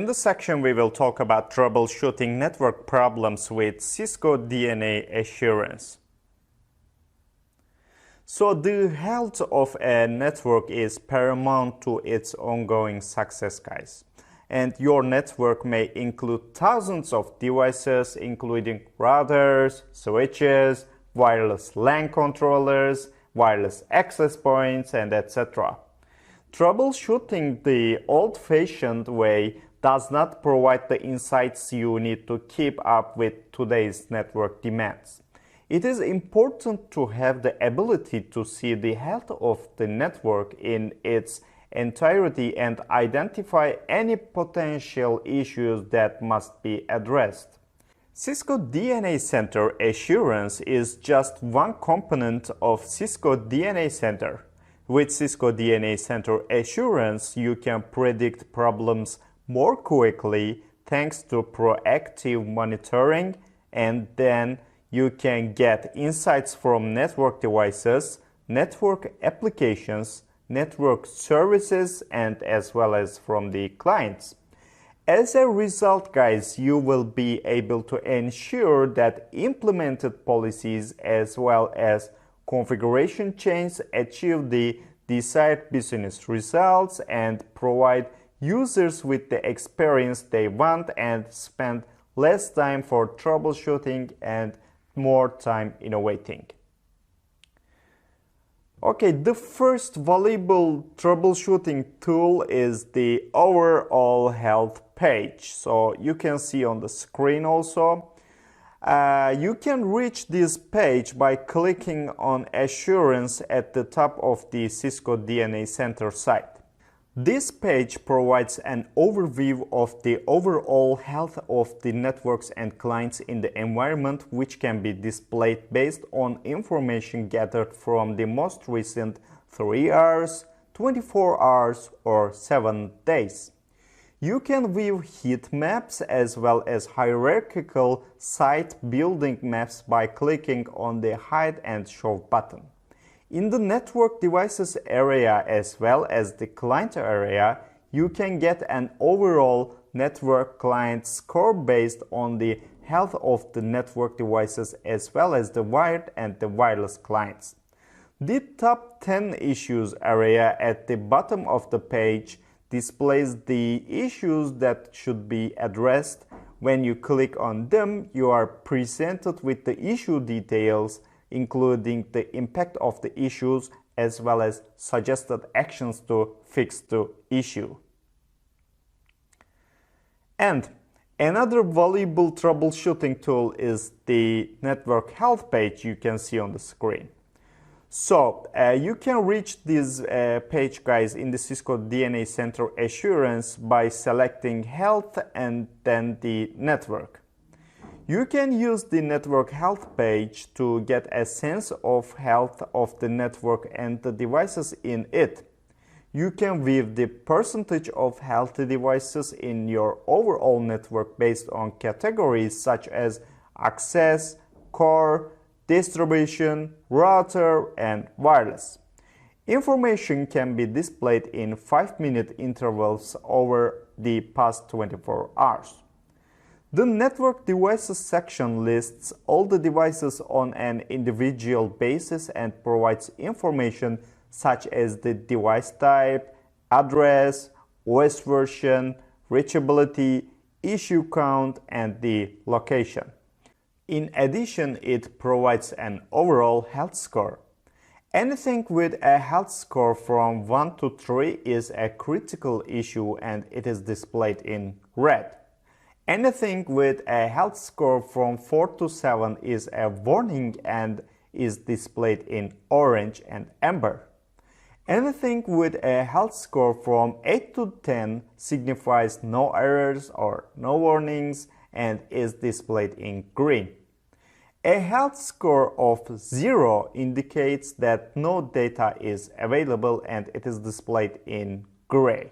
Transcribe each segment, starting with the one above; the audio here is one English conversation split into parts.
In this section, we will talk about troubleshooting network problems with Cisco DNA Assurance. So the health of a network is paramount to its ongoing success, guys. And your network may include thousands of devices, including routers, switches, wireless LAN controllers, wireless access points, and etc. Troubleshooting the old-fashioned way does not provide the insights you need to keep up with today's network demands. It is important to have the ability to see the health of the network in its entirety and identify any potential issues that must be addressed. Cisco DNA Center Assurance is just one component of Cisco DNA Center. With Cisco DNA Center Assurance, you can predict problems more quickly thanks to proactive monitoring, and then you can get insights from network devices, network applications, network services, and as well as from the clients. As a result, guys, you will be able to ensure that implemented policies as well as configuration changes achieve the desired business results and provide users with the experience they want and spend less time for troubleshooting and more time innovating. Okay, the first valuable troubleshooting tool is the overall health page. So you can see on the screen also. You can reach this page by clicking on Assurance at the top of the Cisco DNA Center site. This page provides an overview of the overall health of the networks and clients in the environment, which can be displayed based on information gathered from the most recent 3 hours, 24 hours, or 7 days. You can view heat maps as well as hierarchical site building maps by clicking on the Hide and Show button. In the network devices area as well as the client area, you can get an overall network client score based on the health of the network devices as well as the wired and the wireless clients. The top 10 issues area at the bottom of the page displays the issues that should be addressed. When you click on them, you are presented with the issue details, including the impact of the issues as well as suggested actions to fix the issue. And another valuable troubleshooting tool is the network health page you can see on the screen. So you can reach this page, guys, in the Cisco DNA Center Assurance by selecting Health and then the Network. You can use the network health page to get a sense of health of the network and the devices in it. You can view the percentage of healthy devices in your overall network based on categories such as access, core, distribution, router, and wireless. Information can be displayed in 5-minute intervals over the past 24 hours. The Network Devices section lists all the devices on an individual basis and provides information such as the device type, address, OS version, reachability, issue count, and the location. In addition, it provides an overall health score. Anything with a health score from 1 to 3 is a critical issue and it is displayed in red. Anything with a health score from 4 to 7 is a warning and is displayed in orange and amber. Anything with a health score from 8 to 10 signifies no errors or no warnings and is displayed in green. A health score of 0 indicates that no data is available and it is displayed in gray.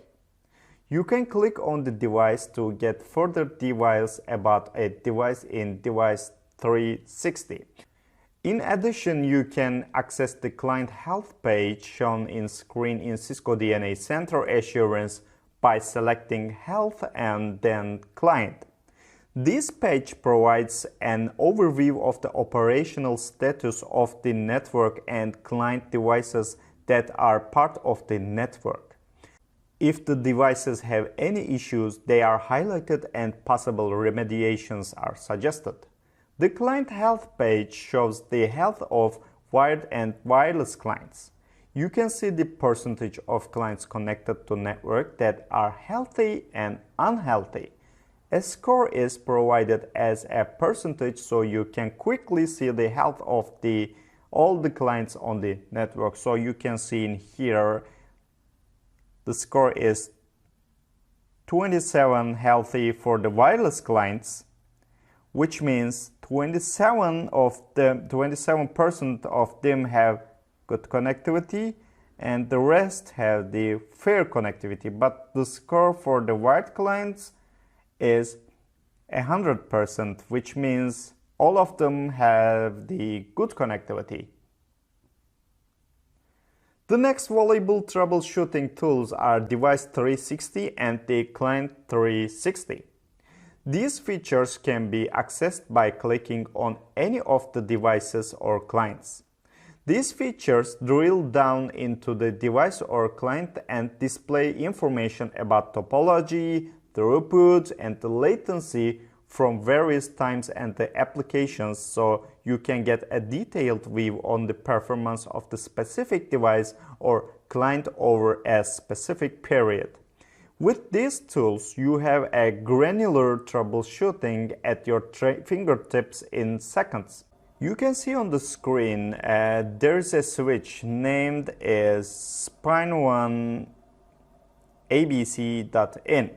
You can click on the device to get further details about a device in Device 360. In addition, you can access the client health page shown in screen in Cisco DNA Center Assurance by selecting Health and then Client. This page provides an overview of the operational status of the network and client devices that are part of the network. If the devices have any issues, they are highlighted and possible remediations are suggested. The Client Health page shows the health of wired and wireless clients. You can see the percentage of clients connected to network that are healthy and unhealthy. A score is provided as a percentage so you can quickly see the health of all the clients on the network. So you can see in here the score is 27 healthy for the wireless clients, which means 27% of them have good connectivity and the rest have the fair connectivity. But the score for the wired clients is 100%, which means all of them have the good connectivity. The next valuable troubleshooting tools are Device 360 and the Client 360. These features can be accessed by clicking on any of the devices or clients. These features drill down into the device or client and display information about topology, throughput, and the latency from various times and the applications, so you can get a detailed view on the performance of the specific device or client over a specific period. With these tools, you have a granular troubleshooting at your fingertips in seconds. You can see on the screen there is a switch named as spine1 abc.in.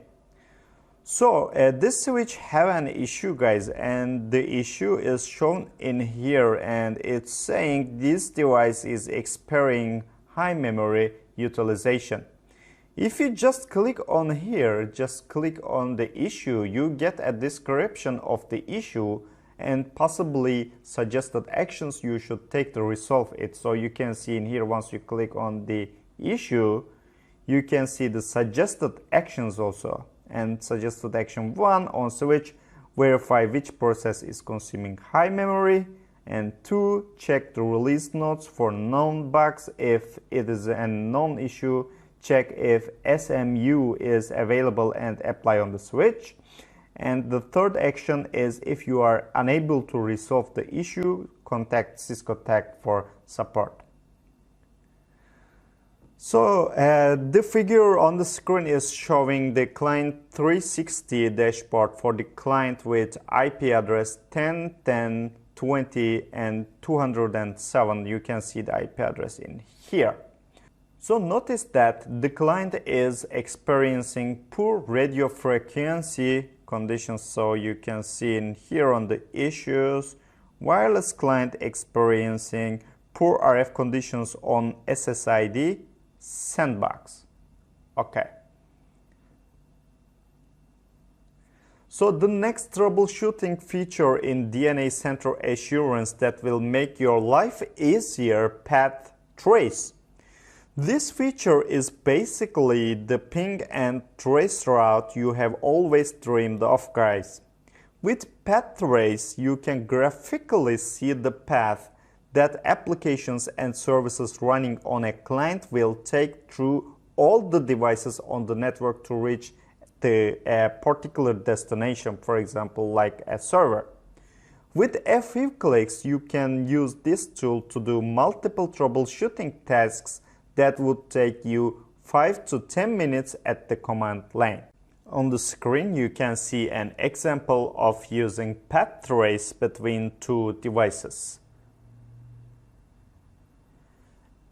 So this switch have an issue, guys, and the issue is shown in here, and it's saying this device is experiencing high memory utilization. If you just click on here, just click on the issue, you get a description of the issue and possibly suggested actions you should take to resolve it. So you can see in here, once you click on the issue, you can see the suggested actions also. And suggested action 1 on switch, verify which process is consuming high memory, and 2, check the release notes for known bugs. If it is a known issue, check if SMU is available and apply on the switch. And the third action is, if you are unable to resolve the issue, contact Cisco Tech for support. So the figure on the screen is showing the Client 360 dashboard for the client with IP address 10, 10, 20, and 207. You can see the IP address in here. So notice that the client is experiencing poor radio frequency conditions. So you can see in here on the issues, wireless client experiencing poor RF conditions on SSID sandbox. Okay. So the next troubleshooting feature in DNA Center Assurance that will make your life easier, path trace. This feature is basically the ping and trace route you have always dreamed of, guys. With path trace, you can graphically see the path that applications and services running on a client will take through all the devices on the network to reach a particular destination, for example, like a server. With a few clicks, you can use this tool to do multiple troubleshooting tasks that would take you 5 to 10 minutes at the command line. On the screen, you can see an example of using path trace between two devices.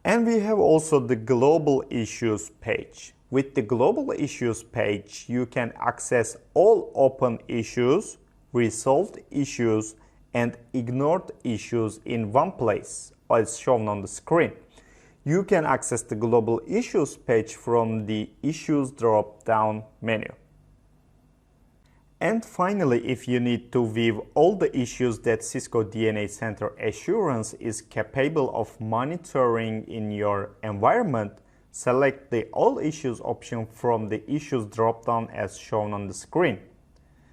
And we have also the Global Issues page. With the Global Issues page, you can access all open issues, resolved issues, and ignored issues in one place, as shown on the screen. You can access the Global Issues page from the Issues drop-down menu. And finally, if you need to view all the issues that Cisco DNA Center Assurance is capable of monitoring in your environment, select the All Issues option from the Issues drop-down as shown on the screen.